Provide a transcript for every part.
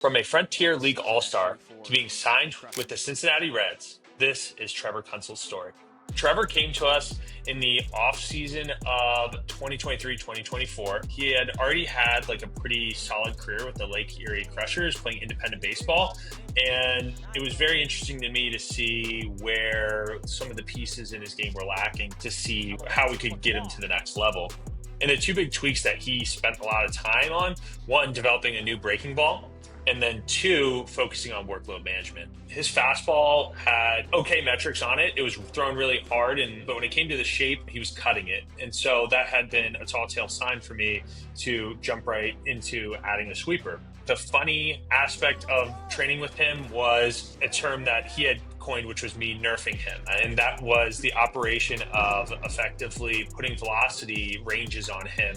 From a Frontier League All-Star to being signed with the Cincinnati Reds, this is Trevor Kuncl's story. Trevor came to us in the offseason of 2023-2024. He had already had like a pretty solid career with the Lake Erie Crushers playing independent baseball. And it was very interesting to me to see where some of the pieces in his game were lacking to see how we could get him to the next level. And the two big tweaks that he spent a lot of time on, one, developing a new breaking ball, and then two, focusing on workload management. His fastball had okay metrics on it. It was thrown really hard, but when it came to the shape, he was cutting it. And so that had been a tall tale sign for me to jump right into adding a sweeper. The funny aspect of training with him was a term that he had coined, which was me nerfing him. And that was the operation of effectively putting velocity ranges on him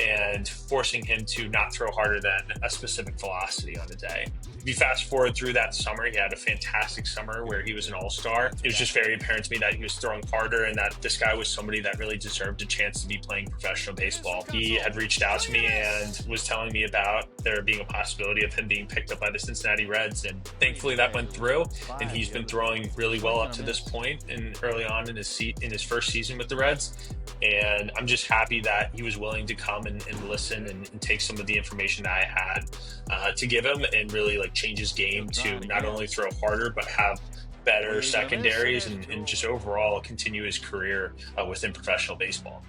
and forcing him to not throw harder than a specific velocity on a day. If you fast forward through that summer, he had a fantastic summer where he was an all-star. It was just very apparent to me that he was throwing harder and that this guy was somebody that really deserved a chance to be playing professional baseball. He had reached out to me and was telling me about there being a possibility of him being picked up by the Cincinnati Reds. And thankfully that went through, and he's been throwing really well up to this point and early on in his first season with the Reds. And I'm just happy that he was willing to come and listen and take some of the information that I had to give him and really like change his game to not only throw harder, but have better secondaries and just overall continue his career within professional baseball.